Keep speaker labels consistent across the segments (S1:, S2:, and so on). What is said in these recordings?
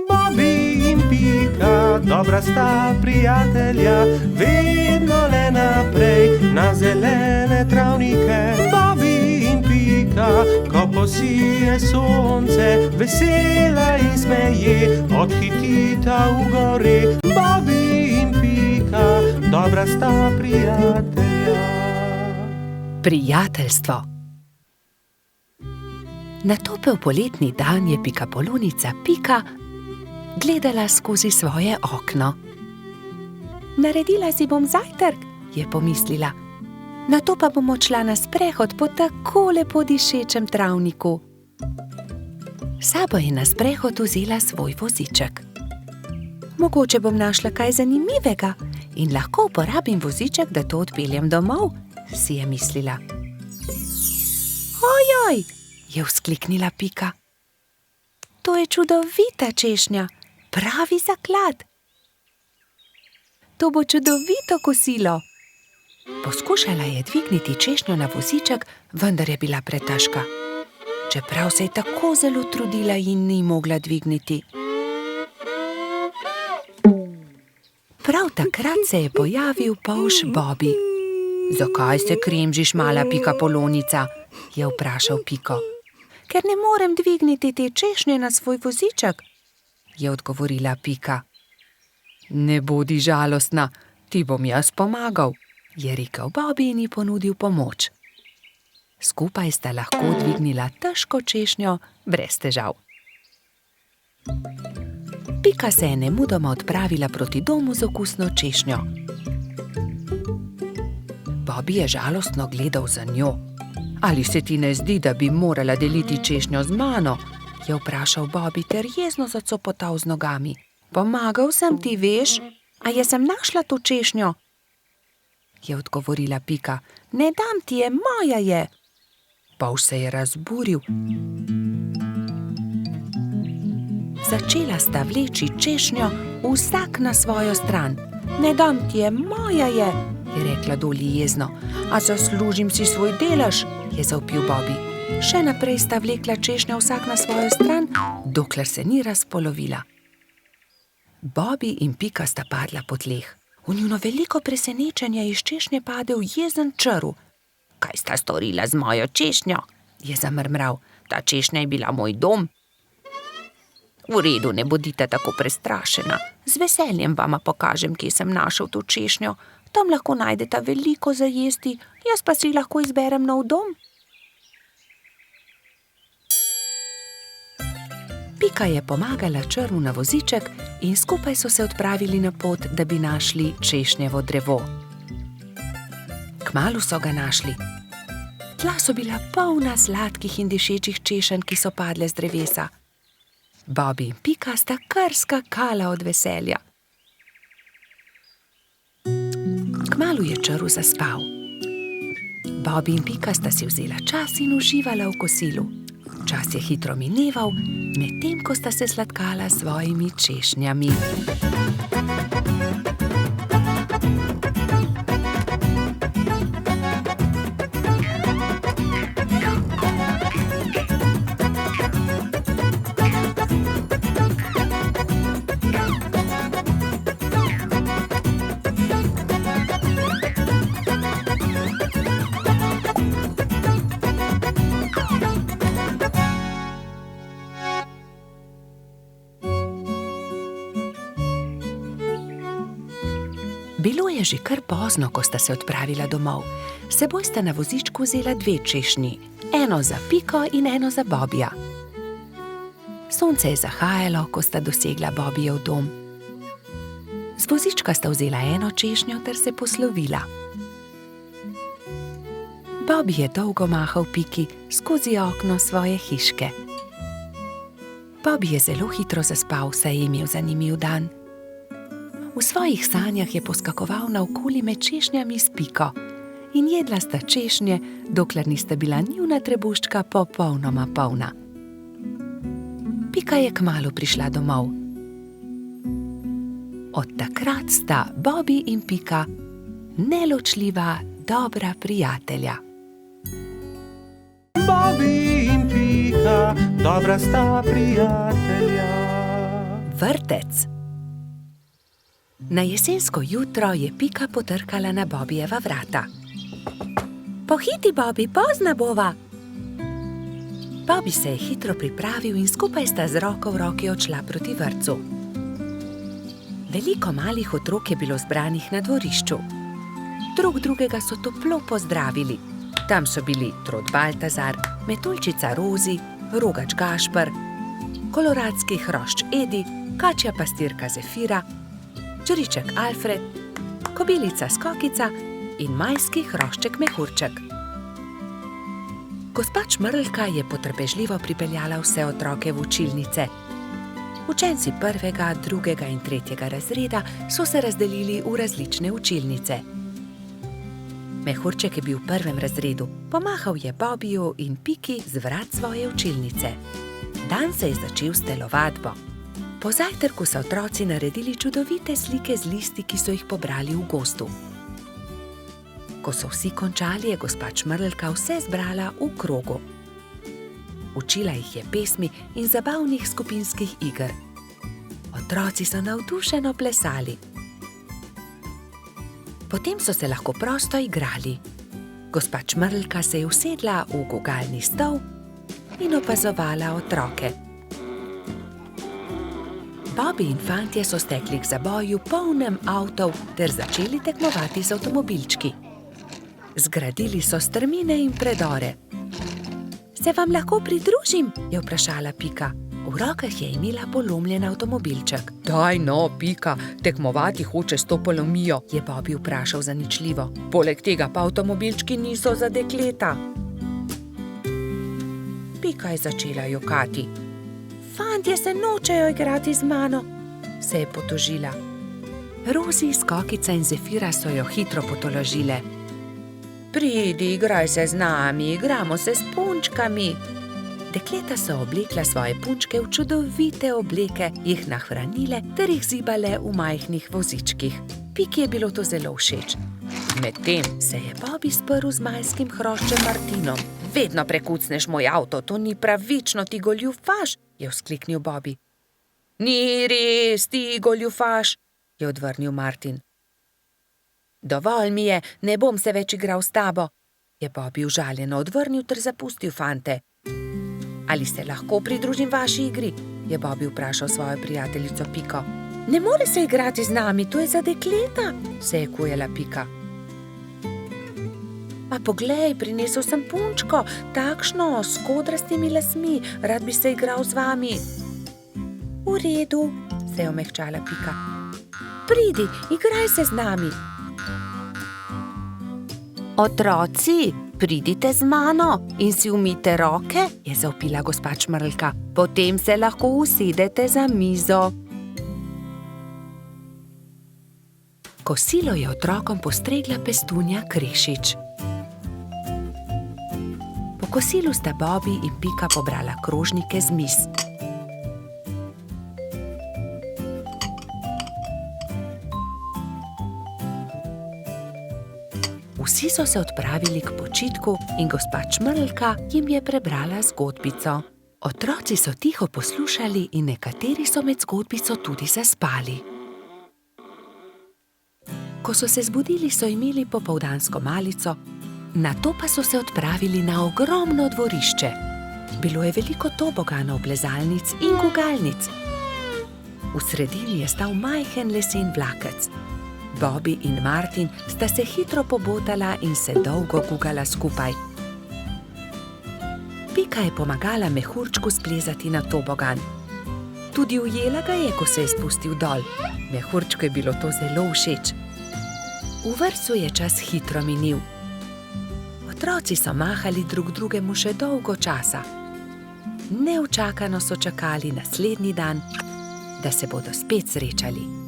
S1: Bobby in Pika, dobra sta prijatelja, vedno le naprej na zelene travnike. Bobby in Pika, ko posije sonce, vesela in smeje, odhitita v gori. Bobby in Pika, dobra sta prijatelja.
S2: Prijateljstvo. Na topel poletni dan je pikapolonica Pika gledala skozi svoje okno. Naredila si bom zajtrk, je pomislila. Nato pa bom odšla na sprehod po tako lepo dišečem travniku. Sabo je na sprehod vzela svoj voziček. Mogoče bom našla kaj zanimivega in lahko uporabim voziček, da to odpeljem domov, si je mislila. Ojoj, je vzkliknila Pika. To je čudovita češnja, pravi zaklad. To bo čudovito kosilo. Poskušala je dvigniti češnjo na voziček, vendar je bila pretežka. Čeprav se je tako zelo trudila in ni mogla dvigniti. Prav takrat se je pojavil polž Bobby. Zakaj se kremžiš, mala pikapolonica? Je vprašal Piko. Ker ne morem dvigniti te češnje na svoj voziček, je odgovorila Pika. Ne bodi žalostna, ti bom jaz pomagal, je rekel Bobby in ji ponudil pomoč. Skupaj sta lahko dvignila težko češnjo brez težav. Pika se je nemudoma odpravila proti domu z okusno češnjo. Bobby je žalostno gledal za njo. Ali se ti ne zdi, da bi morala deliti češnjo z mano? Je vprašal Bobby ter jezno zacopotal z nogami. Pomagal sem ti, veš, a jaz sem našla to češnjo, je odgovorila Pika. Ne dam ti je, moja je. Polž se je razburil. Začela sta vleči češnjo vsak na svojo stran. Ne dam ti je, moja je rekla Dolly jezno. A zaslužim si svoj delež, je zavpil Bobby. Še naprej sta vlekla češnjo vsak na svojo stran, dokler se ni razpolovila. Bobby in Pika sta padla po tleh. V njuno veliko presenečenje iz češnje padel jezen črv. Kaj sta storila z mojo češnjo? Je zamrmral. Ta češnja je bila moj dom. V redu, ne bodite tako prestrašena. Z veseljem vama pokažem, kje sem našel to češnjo. Tam lahko najdeta veliko za jesti, jaz pa si lahko izberem nov dom. Pika je pomagala črvu na voziček in skupaj so se odpravili na pot, da bi našli češnjevo drevo. Kmalu so ga našli. Tla so bila polna sladkih in dišečih češenj, ki so padle z drevesa. Bobby in Pika sta kar skakala od veselja. Kmalu je črv zaspal. Bobby in Pika sta si vzela čas in uživala v kosilu. Čas je hitro mineval, medtem ko sta se sladkala s svojimi češnjami. Bilo je že kar pozno, ko sta se odpravila domov. S seboj sta na vozičku vzela 2 češnji, eno za Piko in eno za Bobbyja. Sonce je zahajalo, ko sta dosegla Bobbyjev dom. Z vozička sta vzela eno češnjo ter se poslovila. Bobby je dolgo mahal Piki skozi okno svoje hiške. Bobby je zelo hitro zaspal, saj je imel zanimiv dan. V svojih sanjah je poskakoval naokoli med češnjami s Piko in jedla sta češnje, dokler nista bila njuna trebuščka popolnoma polna. Pika je kmalu prišla domov. Od takrat sta Bobby in Pika neločljiva, dobra prijatelja.
S1: Bobby in Pika, dobra sta prijatelja.
S2: Vrtec. Na jesensko jutro je Pika potrkala na Bobijeva vrata. Pohiti, Bobby, pozna bova. Bobby se je hitro pripravil in skupaj sta z roko v roki odšla proti vrtcu. Veliko malih otrok je bilo zbranih na dvorišču. Drug drugega so toplo pozdravili. Tam so bili Trod Baltazar, Metuljčica Rozi, Rogač Gašper, koloradski hrošč Edi, kačja pastirka Zefira, čriček Alfred, kobilica Skokica in majski hrošček Mehurček. Gospa Čmrlka je potrpežljivo pripeljala vse otroke v učilnice. Učenci 1., 2. in 3. razreda so se razdelili v različne učilnice. Mehurček je bil v 1. razredu, pomahal je Bobiju in Piki z vrat svoje učilnice. Dan se je začel s telovadbo. Po zajtrku so otroci naredili čudovite slike z listi, ki so jih pobrali v gozdu. Ko so vsi končali, je gospa Čmrlka vse zbrala v krogu. Učila jih je pesmi in zabavnih skupinskih iger. Otroci so navdušeno plesali. Potem so se lahko prosto igrali. Gospa Čmrlka se je usedla v gugalni stol in opazovala otroke. Bobby in fantje so stekli k zaboju polnem avtov ter začeli tekmovati z avtomobilčki. Zgradili so strmine in predore. Se vam lahko pridružim? Je vprašala Pika. V rokah je imela polomljen avtomobilček. Daj no, Pika, tekmovati hoče s to polomijo, je Bobby vprašal zaničljivo. Poleg tega pa avtomobilčki niso za dekleta. Pika je začela jokati. Fantje se nočejo igrati z mano, se je potožila. Rozi, Skokica in Zefira so jo hitro potolažile. Pridi, igraj se z nami, igramo se s punčkami. Dekleta so oblekla svoje punčke v čudovite obleke, jih nahranile ter jih zibale v majhnih vozičkih. Piki je bilo to zelo všeč. Medtem se je Bobby sprl z majskim hroščem Martinom. Vedno prekucneš moj avto, to ni pravično, ti goljufaš, je vzkliknil Bobby. Ni res, ti goljufaš, je odvrnil Martin. Dovolj mi je, ne bom se več igral s tabo, je Bobby užaljeno odvrnil ter zapustil fante. Ali se lahko pridružim vaši igri? Je Bobby vprašal svojo prijateljico Piko. Ne more se igrati z nami, to je za dekleta, se je kujala Pika. A poglej, prinesel sem punčko, takšno, s kodrastimi lasmi, rad bi se igral z vami. V redu, se je omehčala Pika. Pridi, igraj se z nami. Otroci, pridite z mano in si umijte roke, je zavpila gospa Čmrlka. Potem se lahko usedete za mizo. Kosilo je otrokom postregla pestunja Krešič. Po kosilu sta Bobby in Pika pobrala krožnike z miz. Vsi so se odpravili k počitku in gospa Čmrlka jim je prebrala zgodbico. Otroci so tiho poslušali in nekateri so med zgodbico tudi zaspali. Ko so se zbudili, so imeli popoldansko malico, nato pa so se odpravili na ogromno dvorišče. Bilo je veliko toboganov, plezalnic in gugalnic. V sredini je stal majhen lesen vlakec. Bobby in Martin sta se hitro pobotala in se dolgo gugala skupaj. Pika je pomagala Mehurčku splezati na tobogan. Tudi ujela ga je, ko se je spustil dol. Mehurčku je bilo to zelo všeč. V vrtcu je čas hitro minil. Otroci so mahali drug drugemu še dolgo časa. Neučakano so čakali naslednji dan, da se bodo spet srečali.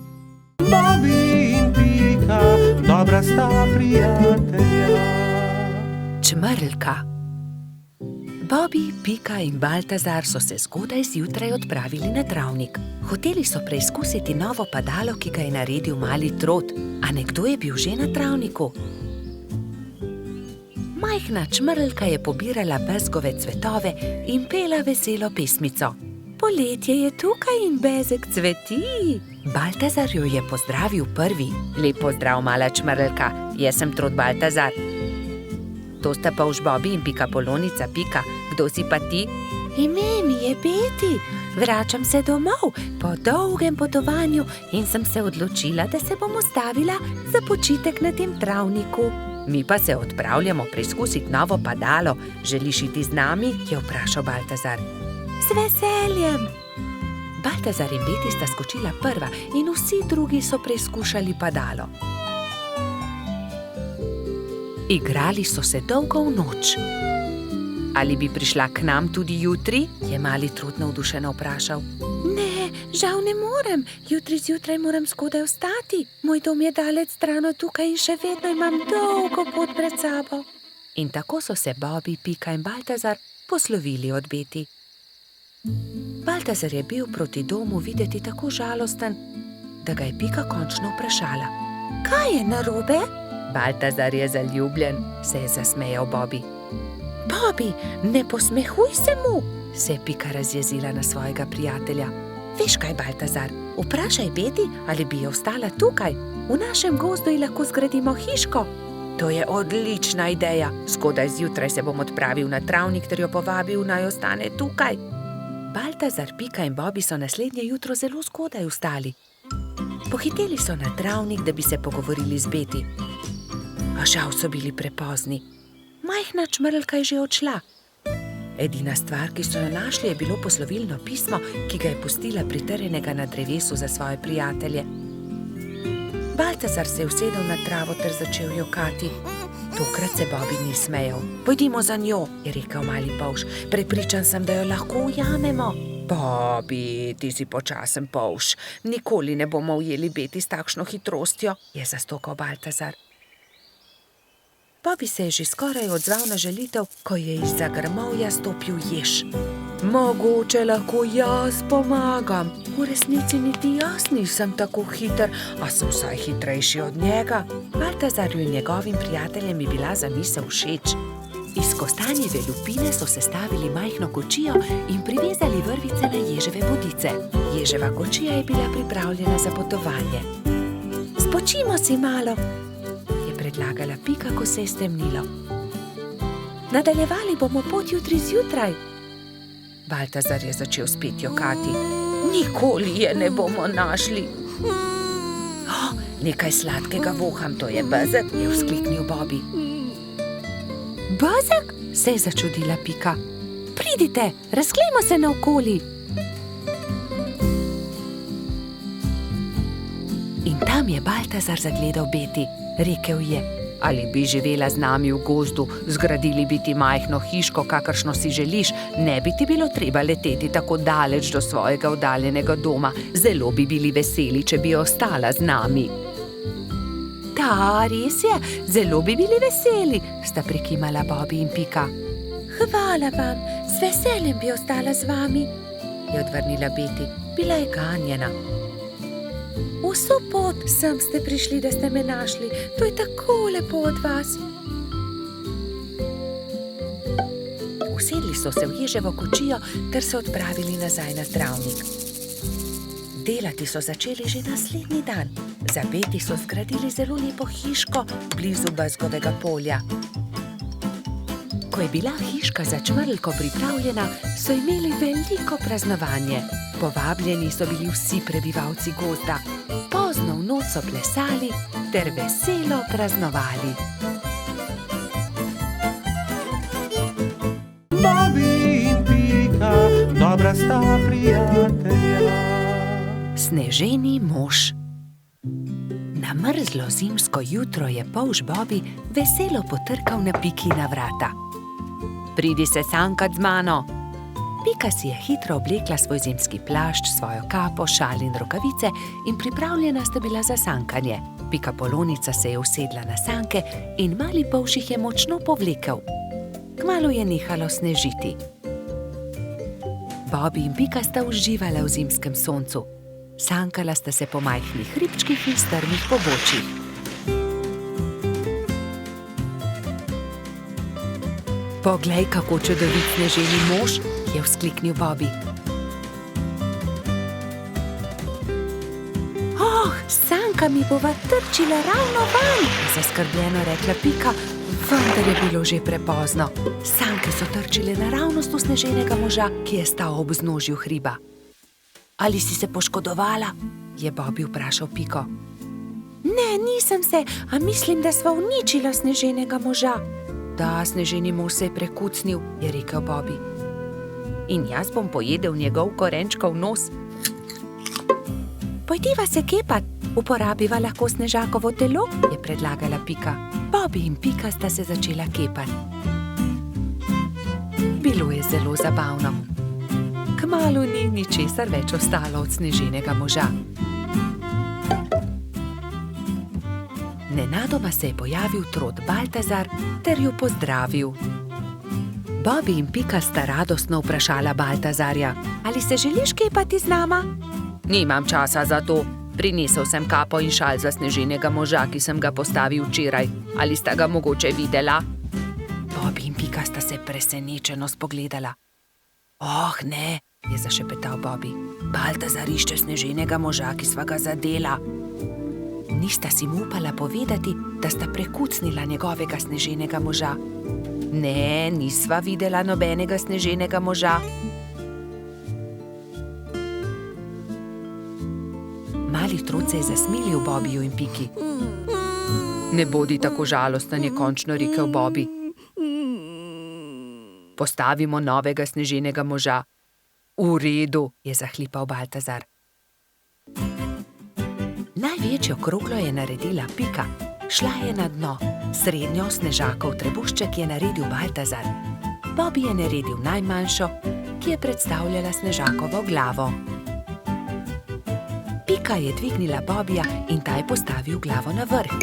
S1: Bobby in Pika, dobra sta prijatelja.
S2: Čmrlka. Bobby, Pika in Baltazar so se zgodaj zjutraj odpravili na travnik. Hoteli so preizkusiti novo padalo, ki ga je naredil mali Trod. A nekdo je bil že na travniku. Majhna čmrlka je pobirala bezgove cvetove in pela veselo pesmico. Poletje je tukaj in bezeg cveti. Baltazar jo je pozdravil prvi. Lep pozdrav, mala čmrlka, jaz sem Trod Baltazar. To sta polž Bobi in Pikapolonica Pika. Kdo si pa ti? Ime mi je Beti. Vračam se domov po dolgem potovanju in sem se odločila, da se bom ustavila za počitek na tem travniku. Mi pa se odpravljamo preizkusiti novo padalo. Želiš iti z nami? Je vprašal Baltazar. Z veseljem. Baltazar in Beti sta skočila prva in vsi drugi so preizkušali padalo. Igrali so se dolgo v noč. Ali bi prišla k nam tudi jutri? Je mali Trud navdušeno vprašal. Ne, žal ne morem. Jutri zjutraj moram skodaj vstati. Moj dom je daleč stran od tukaj in še vedno imam dolgo pot pred sabo. In tako so se Bobi, Pika in Baltazar poslovili od Beti. Baltazar je bil proti domu videti tako žalosten, da ga je Pika končno vprašala. Kaj je narobe? Baltazar je zaljubljen, se je zasmejal Bobi. Bobi, ne posmehuj se mu, se je Pika razjezila na svojega prijatelja. Veš kaj, Baltazar, vprašaj Beti, ali bi jo ostala tukaj. V našem gozdu ji lahko zgradimo hiško. To je odlična ideja. Skodaj zjutraj se bom odpravil na travnik ter jo povabil, naj ostane tukaj. Baltazar, Pika in Bobi so naslednje jutro zelo zgodaj vstali. Pohiteli so na travnik, da bi se pogovorili z Beti. A žal so bili prepozni. Majhna čmrlka je že odšla. Edina stvar, ki so jo našli, je bilo poslovilno pismo, ki ga je pustila pritrjenega na drevesu za svoje prijatelje. Baltazar se je usedel na travo ter začel jokati. Tokrat se Bobi ni smejal. Pojdimo za njo, je rekel mali polž. Prepričan sem, da jo lahko ujamemo. Bobi, ti si počasen polž. Nikoli ne bomo ujeli Beti s takšno hitrostjo, je zastokal Baltazar. Bobi se je že skoraj odzval na želitev, ko je izza grmovja stopil jež. Mogoče lahko jaz pomagam. V resnici niti jaz nisem tako hiter, a sem vsaj hitrejši od njega. Baltazarju in njegovim prijateljem je bila zamisel všeč. Iz kostanjeve lupine so sestavili majhno kočijo in privezali vrvice na ježeve bodice. Ježeva kočija je bila pripravljena za potovanje. Spočimo si malo, predlagala Pika, ko se je stemnilo. Nadaljevali bomo pot jutri zjutraj. Baltazar je začel spet jokati. Nikoli je ne bomo našli. Nekaj sladkega voham, to je bezeg, je vzkliknil Bobi. Bezeg? Se je začudila Pika. Pridite, razglejmo se naokoli. In tam je Baltazar zagledal Beti. Rekel je, ali bi živela z nami v gozdu, zgradili bi ti majhno hiško, kakršno si želiš, ne bi ti bilo treba leteti tako daleč do svojega oddaljenega doma. Zelo bi bili veseli, če bi ostala z nami. Da, res je, zelo bi bili veseli, sta prikimala Bobi in Pika. Hvala vam, z veseljem bi ostala z vami, je odvrnila Beti. Bila je ganjena. Vso pot sem ste prišli, da ste me našli. To je tako lepo od vas. Usedli so se v ježevo kočijo ter se odpravili nazaj na travnik. Delati so začeli že naslednji dan. Za Beti so zgradili zelo lepo hiško blizu bezgovega polja. Ko je bila hiška za čmrlko pripravljena, so imeli veliko praznovanje. Povabljeni so bili vsi prebivalci gozda. Pozno v noč so plesali ter veselo praznovali.
S1: Bobi in Pika, dobra sta prijatelja.
S2: Sneženi mož. Na mrzlo zimsko jutro je polž Bobi veselo potrkal na Pikina vrata. Pridi se sankat z mano. Pika si je hitro oblekla svoj zimski plašč, svojo kapo, šal in rokavice in pripravljena sta bila za sankanje. Pikapolonica se je usedla na sanke in mali polž jih je močno povlekel. Kmalu je nehalo snežiti. Bobi in Pika sta uživala v zimskem soncu. Sankala sta se po majhnih hribčkih in strmih pobočjih. Poglej, kako čudovit sneženi mož, je vzkliknil Bobby. Oh, sanka mi bova trčila ravno van, je zaskrbljeno rekla Pika, vendar je bilo že prepozno. Sanke so trčile naravnost v sneženega moža, ki je stal ob vznožju hriba. Ali si se poškodovala? Je Bobby vprašal Piko. Ne, nisem se, a mislim, da sva uničila sneženega moža. Da, sneženi mož se je prekucnil, je rekel Bobby. In jaz bom pojedel njegov korenčkov nos. Pojdiva se kepat, uporabiva lahko snežakovo telo, je predlagala Pika. Bobby in Pika sta se začela kepat. Bilo je zelo zabavno. Kmalu ni ničesar več ostalo od sneženega moža. Nenadoma se je pojavil trod Baltazar ter ju pozdravil. Bobby in Pika sta radostno vprašala Baltazarja, ali se želiš kepati z nama? Nimam časa za to. Prinesel sem kapo in šal za sneženega moža, ki sem ga postavil včeraj. Ali sta ga mogoče videla? Bobby in Pika sta se presenečeno spogledala. Oh, ne, je zašepetal Bobby. Baltazar išče sneženega moža, ki sva ga zadela. Nista si mu upala povedati, da sta prekucnila njegovega sneženega moža. Ne, nisva videla nobenega sneženega moža. Mali trud se je zasmilil Bobbyju in Piki. Ne bodi tako žalosten, je končno rekel Bobby. Postavimo novega sneženega moža. V redu, je zahlipal Baltazar. Največjo kroglo je naredila Pika. Šla je na dno. Srednjo snežakov trebušček je naredil Baltazar. Bobby je naredil najmanjšo, ki je predstavljala snežakovo glavo. Pika je dvignila Bobbyja in ta je postavil glavo na vrh.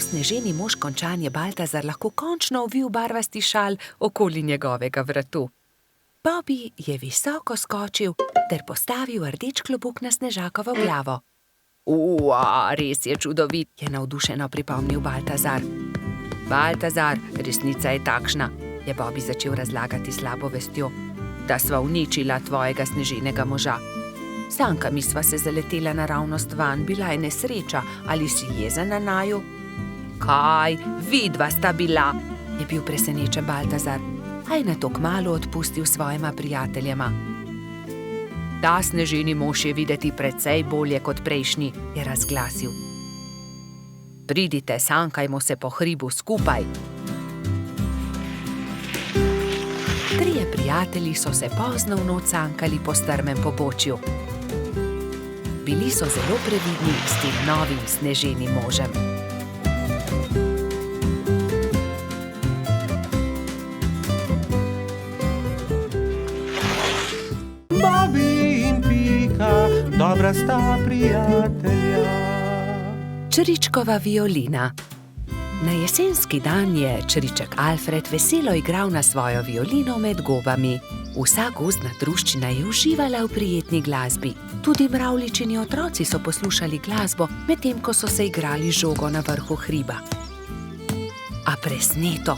S2: Sneženi mož končan je Baltazar lahko končno ovil barvasti šal okoli njegovega vratu. Bobby je visoko skočil ter postavil rdeč klobuk na snežakovo glavo. Res je čudovit, je navdušeno pripomnil Baltazar. Baltazar, resnica je takšna, je Bobby začel razlagati slabo vestjo, da sva uničila tvojega sneženega moža. Sankami sva se zaletela naravnost van, bila je nesreča, ali si jezen na naju? Kaj, vidva sta bila, je bil presenečen Baltazar, a je nato kmalu odpustil svojima prijateljema. Ta sneženi mož je videti precej bolje kot prejšnji, je razglasil. Pridite, sankajmo se po hribu skupaj. Trije prijatelji so se pozno v noč sankali po strmem pobočju. Bili so zelo previdni s tem novim sneženim možem.
S1: Bobby in Pika, dobra sta prijatelja.
S2: Čričkova violina. Na jesenski dan je čriček Alfred veselo igral na svojo violino med gobami. Vsa gozdna druščina je uživala v prijetni glasbi. Tudi mravljičini otroci so poslušali glasbo, medtem ko so se igrali žogo na vrhu hriba. A presneto,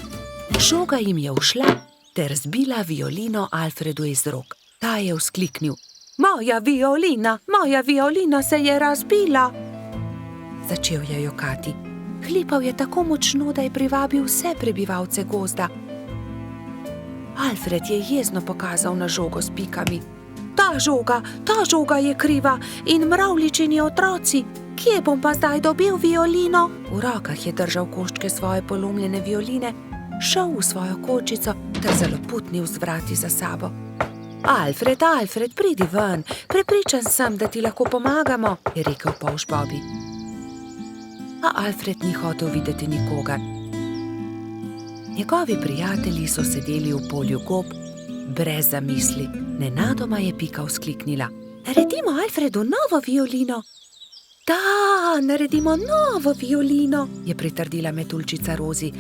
S2: žoga jim je ušla ter zbila violino Alfredu iz rok. Ta je vzkliknil: moja violina se je razbila! Začel je jokati. Hlipal je tako močno, da je privabil vse prebivalce gozda. Alfred je jezno pokazal na žogo s pikami. Ta žoga je kriva in mravljičini otroci. Kje bom pa zdaj dobil violino? V rokah je držal koščke svoje polomljene violine, šel v svojo kočico ter zaloputnil z vrati za sabo. Alfred, pridi ven, prepričan sem, da ti lahko pomagamo, je rekel polž Bobby. a Alfred ni hotel videti nikogar. Njegovi prijatelji so sedeli v polju gob, brez zamisli. Nenadoma je Pika vzkliknila: naredimo Alfredu novo violino. Da, naredimo novo violino, je pritrdila metuljčica Rozi.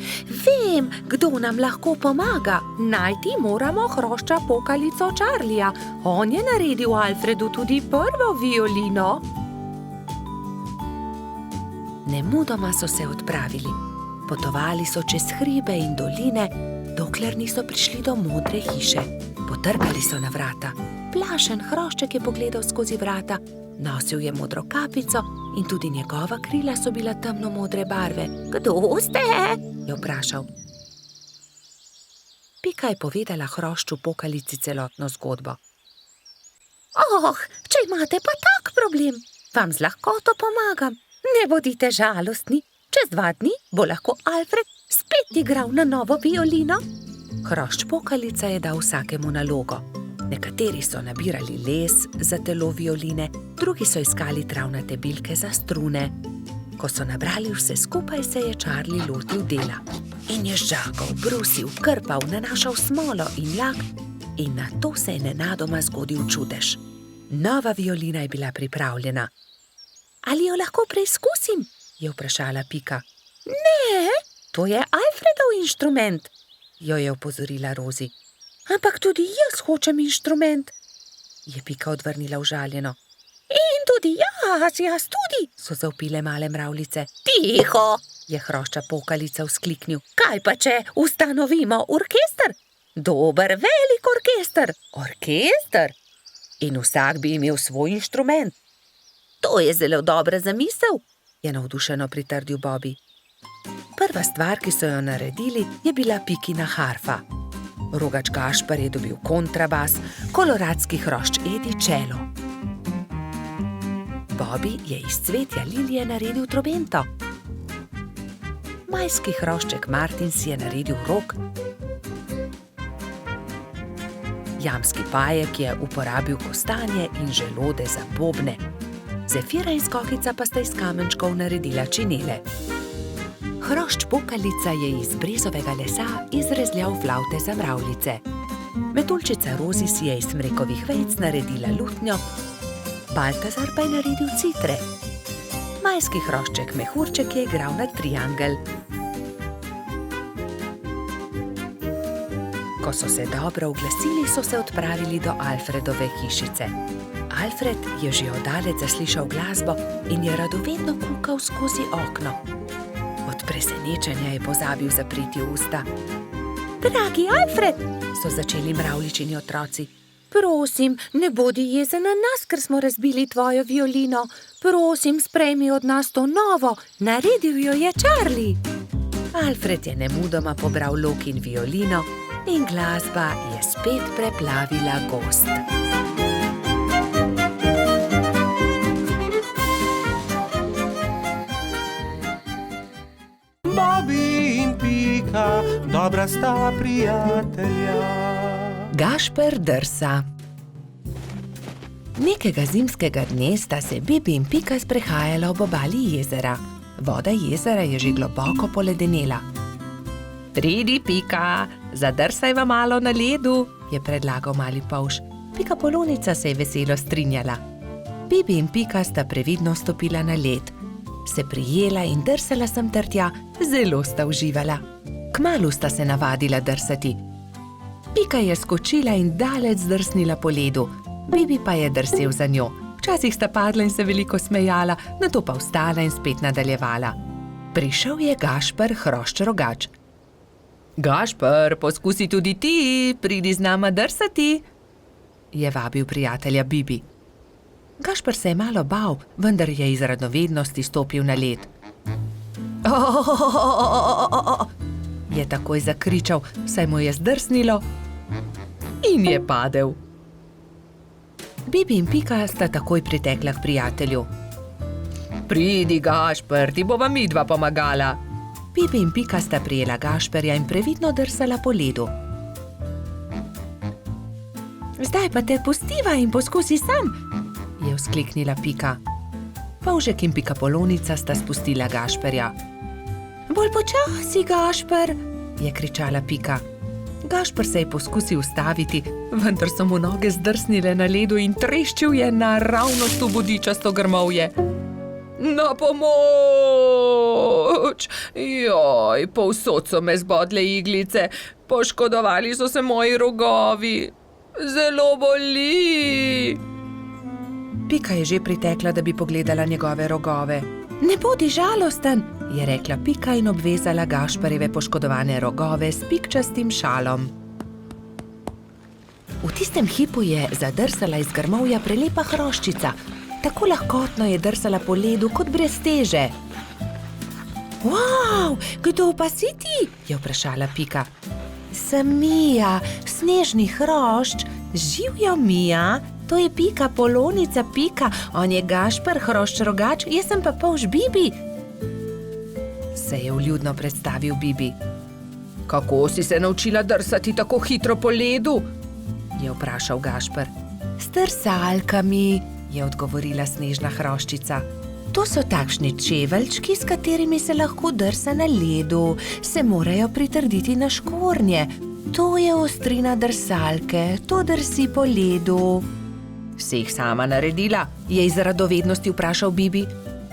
S2: Vem, kdo nam lahko pomaga. Najti moramo hrošča pokalico Charlija. On je naredil Alfredu tudi prvo violino. Nemudoma so se odpravili. Potovali so čez hribe in doline, dokler niso prišli do modre hiše. Potrkali so na vrata. Plašen hrošček je pogledal skozi vrata. Nosil je modro kapico in tudi njegova krila so bila temno modre barve. Kdo ste? Je vprašal. Pika je povedala hrošču pokalici celotno zgodbo. Če imate pa tak problem, vam z lahkoto pomagam. Ne bodite žalostni. Čez 2 dni bo lahko Alfred spet igral na novo violino. Hrošč pokalica je dal vsakemu nalogo. Nekateri so nabirali les za telo violine, drugi so iskali travnate bilke za strune. Ko so nabrali vse skupaj, se je Charlie lotil dela. In je žagal, brusil, krpal, nanašal smolo in lak in nato se je nenadoma zgodil čudež. Nova violina je bila pripravljena. Ali jo lahko preizkusim? Je vprašala Pika. Ne, to je Alfredov inštrument, jo je opozorila Rozi. Ampak tudi jaz hočem inštrument, je Pika odvrnila užaljeno. In tudi jaz tudi, so zavpile male mravljice. Tiho, je hrošča pokalica vzkliknil. Kaj pa če ustanovimo orkester? Dober, velik orkester. Orkester? In vsak bi imel svoj inštrument. To je zelo dobra zamisel, je navdušeno pritrdil Bobby. Prva stvar, ki so jo naredili, je bila Pikina harfa. Rogač Gašper je dobil kontrabas, koloradski hrošč Edi čelo. Bobby je iz cvetja lilije naredil trobento. Majski hrošček Martin si je naredil rog. Jamski pajek je uporabil kostanje in želode za bobne. Zefira in Skokica pa sta iz kamenčkov naredila činele. Hrošč pokalica je iz brezovega lesa izrezljal flavte za mravljice. Metuljčica Rozi si je iz smrekovih vejic naredila lutnjo, Baltazar pa je naredil citre. Majski hrošček Mehurček je igral na triangel. Ko so se dobro oglasili, so se odpravili do Alfredove hišice. Alfred je že oddaleč zaslišal glasbo in je radovedno kukal skozi okno. Od presenečenja je pozabil zapreti usta. Dragi Alfred, so začeli mravljičini otroci. Prosim, ne bodi jezen na nas, ker smo razbili tvojo violino. Prosim, sprejmi od nas to novo. Naredil jo je Charlie. Alfred je nemudoma pobral lok in violino in glasba je spet preplavila gozd.
S1: Bobby in Pika, dobra sta prijatelja.
S2: Gašper drsa. Nekega zimskega dne sta se Bibi in Pika sprehajala ob obali jezera. Voda jezera je že globoko poledenela. Pridi, Pika, zadrsajva malo na ledu, je predlagal mali polž. Pika Polonica se je veselo strinjala. Bibi in Pika sta previdno stopila na led. Se prijela in drsala sem ter tja, zelo sta uživala. Kmalu sta se navadila drsati. Pika je skočila in daleč zdrsnila po ledu, Bibi pa je drsel za njo. Včasih sta padla in se veliko smejala, nato pa vstala in spet nadaljevala. Prišel je Gašper hrošč Rogač. Gašper, poskusi tudi ti, pridi z nama drsati, je vabil prijatelja Bibi. Gašper se je malo bal, vendar je iz radovednosti stopil na led. Je takoj zakričal, saj mu je zdrsnilo in je padel. Bibi in Pika sta takoj pritekla k prijatelju. Pridi, Gašper, ti bova midva pomagala. Bibi in Pika sta prijela Gašperja in previdno drsala po ledu. Zdaj pa te pustiva in poskusi sam, je vzkliknila Pika. Polžek in Pikapolonica sta spustila Gašperja. Bolj počasi, Gašper, je kričala Pika. Gašper se je poskusil ustaviti, vendar so mu noge zdrsnile na ledu in treščil je naravnost v bodičasto grmovje. Na pomoč! Joj, povsod so me zbodle iglice, poškodovali so se moji rogovi. Zelo boli! Pika je že pritekla, da bi pogledala njegove rogove. Ne bodi žalosten, je rekla Pika in obvezala Gašperjeve poškodovane rogove s pikčastim šalom. V tistem hipu je zadrsala iz grmovja prelepa hroščica. Tako lahkotno je drsala po ledu kot brez teže. Wow, kdo pa si ti? Je vprašala Pika. Sem Mija, snežni hrošč. Živjo, Mija, to je Pikapolonica Pika, on je Gašper, hrošč rogač, jaz sem pa polž Bibi. Se je vljudno predstavil Bibi. Kako si se naučila drsati tako hitro po ledu? Je vprašal Gašper. S drsalkami, je odgovorila snežna hroščica. To so takšni čeveljčki, s katerimi se lahko drsa na ledu. Se morajo pritrditi na škornje. To je ostrina drsalke, to drsi po ledu. Si jih sama naredila? Je iz radovednosti vprašal Bibi.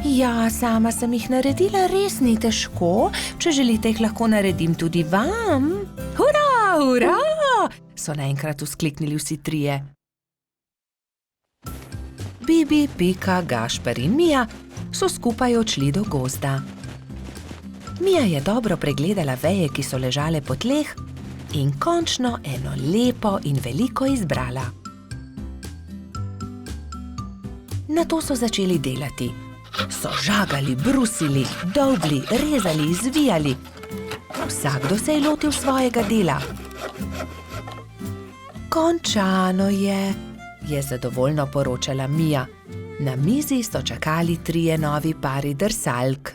S2: Ja, sama sem jih naredila, res ni težko. Če želite, jih lahko naredim tudi vam. Hurra, hurra! So naenkrat vzkliknili vsi trije. Bibi, Pika, Gašper in Mija so skupaj odšli do gozda. Mija je dobro pregledala veje, ki so ležale po tleh, in končno eno lepo in veliko izbrala. Nato so začeli delati. So žagali, brusili, dolgli, rezali, zvijali. Vsakdo se je lotil svojega dela. Končano je zadovoljno poročala Mija. Na mizi so čakali trije novi pari drsalk.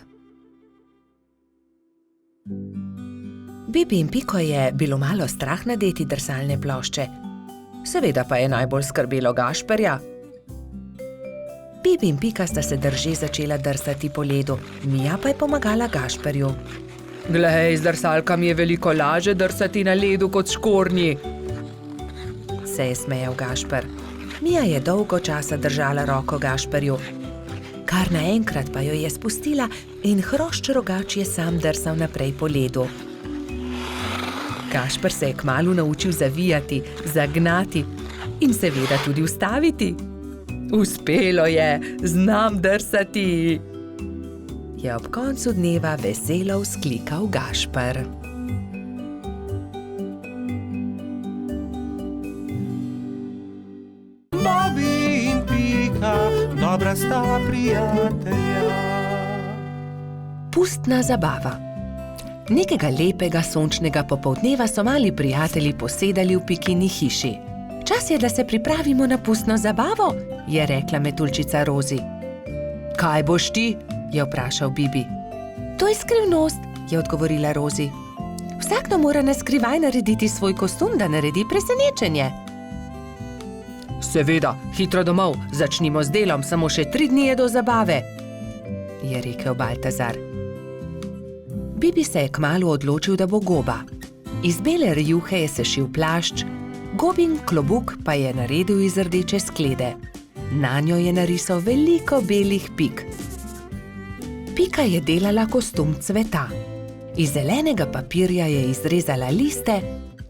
S2: Bibi in Piko je bilo malo strah nadeti drsalne plošče. Seveda pa je najbolj skrbelo Gašperja. Bibi in Pika sta se drže začela drsati po ledu, Mija pa je pomagala Gašperju. Glej, z drsalkami je veliko laže drsati na ledu kot škornji, se je smejal Gašper. Mija je dolgo časa držala roko Gašperju. Kar naenkrat pa jo je spustila in hrošč rogač je sam drsal naprej po ledu. Gašper se je kmalu naučil zavijati, zagnati in seveda tudi ustaviti. Uspelo je, znam drsati, je ob koncu dneva veselo vzklikal Gašper.
S1: Bobi in Pika, dobra sta prijatelja.
S2: Pustna zabava. Nekega lepega sončnega popoldneva so mali prijatelji posedali v Pikini hiši. Čas je, da se pripravimo na pustno zabavo, je rekla metuljčica Rozi. Kaj boš ti? Je vprašal Bibi. To je skrivnost, je odgovorila Rozi. Vsakdo mora na skrivaj narediti svoj kostum, da naredi presenečenje. Seveda, hitro domov, začnimo z delom, samo še 3 dni je do zabave, je rekel Baltazar. Bibi se je kmalu odločil, da bo goba. Iz bele rjuhe je sešil plašč, Gobin klobuk pa je naredil iz rdeče sklede. Nanjo je narisal veliko belih pik. Pika je delala kostum cveta. Iz zelenega papirja je izrezala liste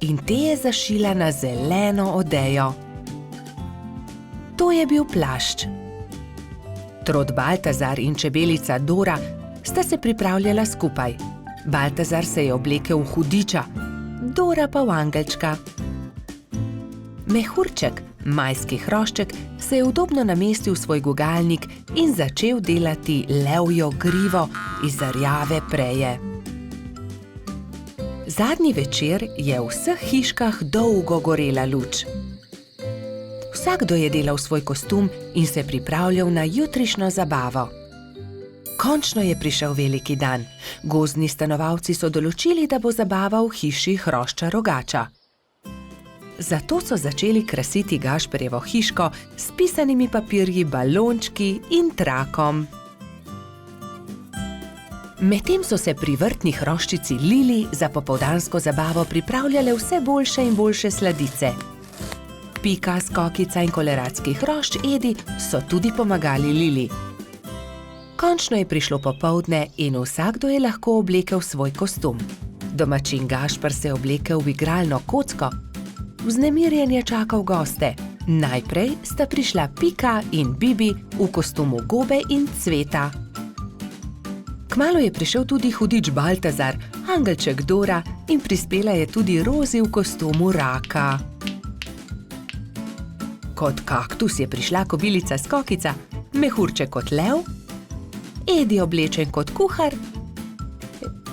S2: in te je zašila na zeleno odejo. To je bil plašč. Trod Baltazar in čebelica Dora sta se pripravljala skupaj. Baltazar se je oblekel v hudiča, Dora pa v angelčka. Mehurček, majski hrošček, se je udobno namestil v svoj gugalnik in začel delati levjo grivo iz rjave preje. Zadnji večer je v vseh hiškah dolgo gorela luč. Vsakdo je delal svoj kostum in se pripravljal na jutrišnjo zabavo. Končno je prišel veliki dan. Gozdni stanovalci so določili, da bo zabava v hiši hrošča rogača. Zato so začeli krasiti Gašperjevo hiško s pisanimi papirji, balončki in trakom. Medtem so se pri vrtni hroščici Lili za popoldansko zabavo pripravljale vse boljše in boljše sladice. Pika, Skokica in koleratski hrošč Edi so tudi pomagali Lili. Končno je prišlo popoldne in vsakdo je lahko oblekel svoj kostum. Domačin Gašper se je oblekel v igralno kocko. Vznemirjen je čakal goste. Najprej sta prišla Pika in Bibi v kostumu Gobe in Cveta. Kmalu je prišel tudi hudič Baltazar, angelček Dora in prispela je tudi Rozi v kostumu Raka. Kot kaktus je prišla kobilica Skokica, mehurček kot lev, Edi oblečen kot kuhar,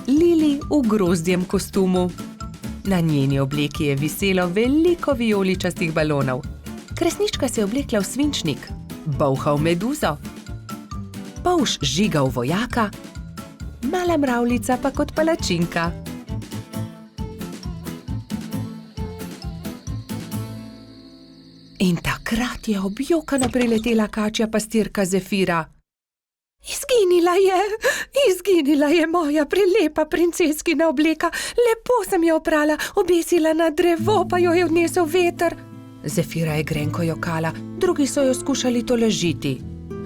S2: Lili v grozdjem kostumu. Na njeni obleki je viselo veliko vijoličastih balonov. Kresnička se je oblekla v svinčnik, Bolha v meduzo, Polž Žiga v vojaka, Mala mravljica pa kot palačinka. In takrat je objokana priletela kačja pastirka Zefira. Izginila je moja prelepa princeskina obleka. Lepo sem jo oprala, obesila na drevo, pa jo je odnesel veter. Zefira je grenko jokala, drugi so jo skušali tolažiti.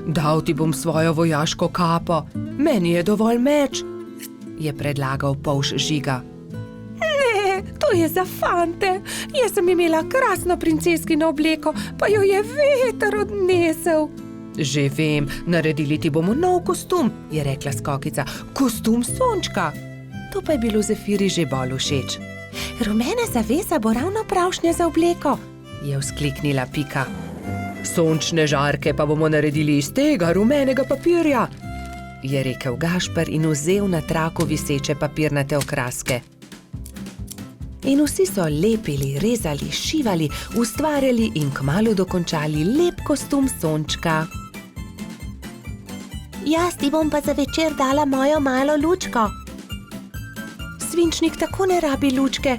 S2: Dal ti bom svojo vojaško kapo, meni je dovolj meč, je predlagal Polž Žiga. Ne, to je za fante. Jaz sem imela krasno princeskino obleko, pa jo je veter odnesel. Že vem, naredili ti bomo nov kostum, je rekla Skokica. Kostum Sončka. To pa je bilo Zefiri že bolj všeč. Rumena zavesa bo ravno pravšnja za obleko, je vzkliknila Pika. Sončne žarke pa bomo naredili iz tega rumenega papirja, je rekel Gašper in vzel na traku viseče papirnate okraske. In vsi so lepili, rezali, šivali, ustvarjali in kmalu dokončali lep kostum Sončka. Jaz ti bom pa za večer dala mojo malo lučko. Svinčnik tako ne rabi lučke,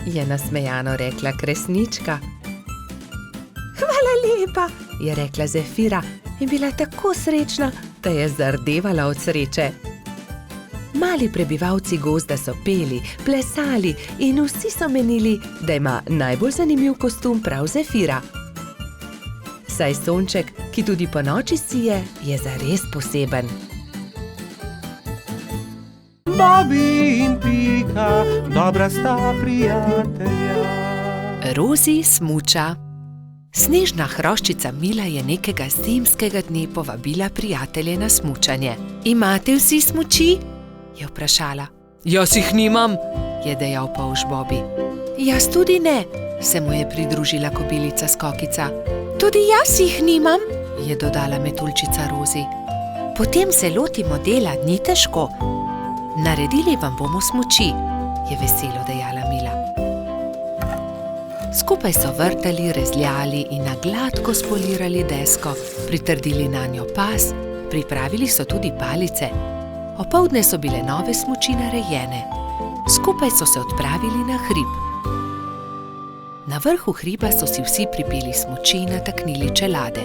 S2: je nasmejano rekla Kresnička. Hvala lepa, je rekla Zefira in bila tako srečna, da je zardevala od sreče. Mali prebivalci gozda so peli, plesali in vsi so menili, da ima najbolj zanimiv kostum prav Zefira. Saj Sonček, ki tudi ponoči sije, je zares poseben.
S1: Bobi in Pika, dobra sta prijatelja.
S2: Rozi smuča. Snežna hroščica Mila je nekega zimskega dne povabila prijatelje na smučanje. Imate vsi smuči? Je vprašala. Jaz jih nimam, je dejal Polž Bobi. Jaz tudi ne, se mu je pridružila kobilica Skokica. Tudi jaz jih nimam, je dodala metuljčica Rozi. Potem se lotimo dela, ni težko. Naredili vam bomo smuči, je veselo dejala Mila. Skupaj so vrtali, rezljali in na gladko spolirali desko, pritrdili nanjo pas, pripravili so tudi palice. Opoldne so bile nove smuči narejene. Skupaj so se odpravili na hrib. Na vrhu hriba so si vsi pripeli smuči in nataknili čelade.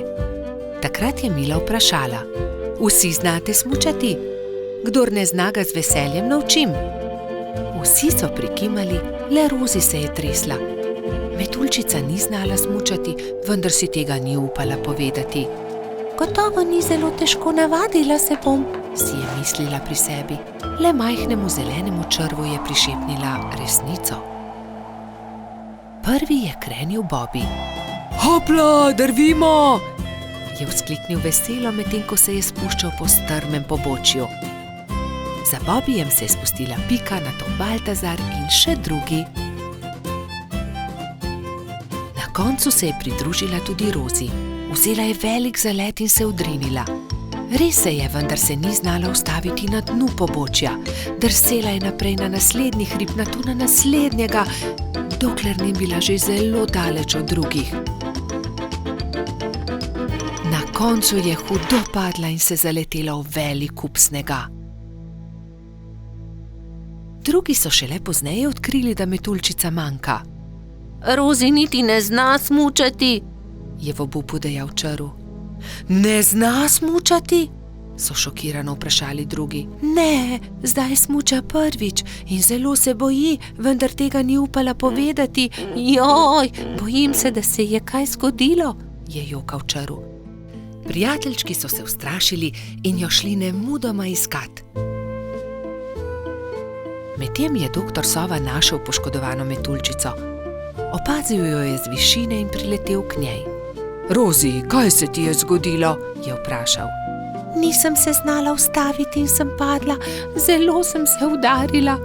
S2: Takrat je Mila vprašala. Vsi znate smučati? Kdor ne zna, ga z veseljem naučim. Vsi so prikimali, le Rozi se je tresla. Metuljčica ni znala smučati, vendar si tega ni upala povedati. Gotovo ni zelo težko, navadila se bom, si je mislila pri sebi. Le majhnemu zelenemu črvu je prišepnila resnico. Prvi je krenil Bobi. Hopla, drvimo! Je vzkliknil veselo, medtem ko se je spuščal po strmem pobočju. Za Bobijem se je spustila Pika, nato Baltazar in še drugi. Na koncu se je pridružila tudi Rozi. Vzela je velik zalet in se odrinila. Res se je, vendar se ni znala ustaviti na dnu pobočja. Drsela je naprej na naslednji hrib, nato na naslednjega, dokler ni bila že zelo daleč od drugih. Na koncu je hudo padla in se zaletela v velik kup snega. Drugi so šele pozneje odkrili, da metuljčica manjka. Rozi niti ne zna smučati, je v obupu dejal črv. Ne zna smučati? so šokirano vprašali drugi. Ne, zdaj smuča prvič in zelo se boji, vendar tega ni upala povedati. Joj, bojim se, da se je kaj zgodilo, je jokal črv. Prijateljčki so se ustrašili in jo šli nemudoma iskat. Medtem je doktor Sova našel poškodovano metuljčico. Opazil jo je z višine in priletel k njej. Rozi, kaj se ti je zgodilo? Je vprašal. Nisem se znala ustaviti in sem padla, zelo sem se udarila.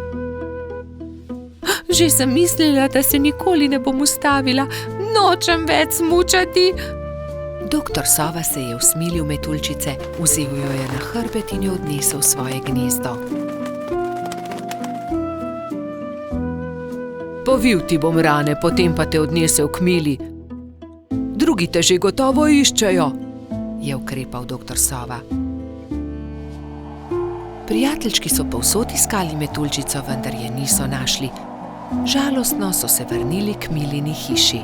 S2: Že sem mislila, da se nikoli ne bom ustavila, nočem več smučati. Doktor Sova se je usmilil metuljčice, vzel jo je na hrbet in jo odnesel v svoje gnezdo. Povil ti bom rane, potem pa te odnesel k Mili. Drugi te že gotovo iščejo, je ukrepal doktor Sova. Prijateljčki so povsod iskali metuljčico, vendar je niso našli. Žalostno so se vrnili k Milini hiši.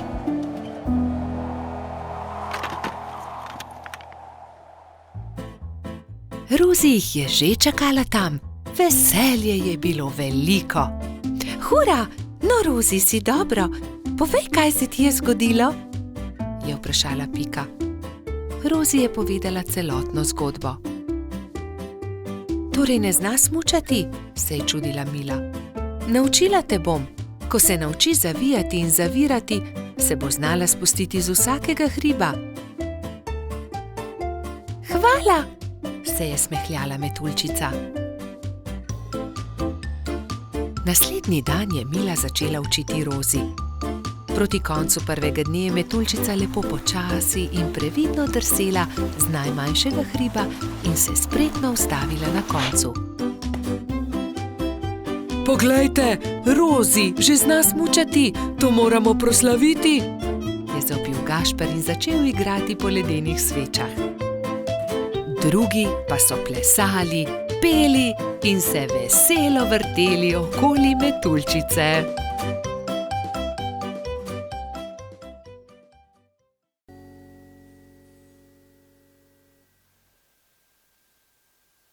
S2: Rozi jih je že čakala tam. Veselje je bilo veliko. Hura, no Rozi, si dobro. Povej, kaj se ti je zgodilo? Je vprašala Pika. Rozi je povedala celotno zgodbo. Torej ne zna smučati, se je čudila Mila. Naučila te bom. Ko se nauči zavijati in zavirati, se bo znala spustiti z vsakega hriba. Hvala, se je smehljala metuljčica. Naslednji dan je Mila začela učiti Rozi. Proti koncu prvega dne je metuljčica lepo počasi in previdno drsela z najmanjšega hriba in se spretno ustavila na koncu. Poglejte, Rozi že zna smučati, to moramo proslaviti, je zavpil Gašper in začel igrati po ledenih svečah. Drugi pa so plesali, peli in se veselo vrteli okoli metuljčice.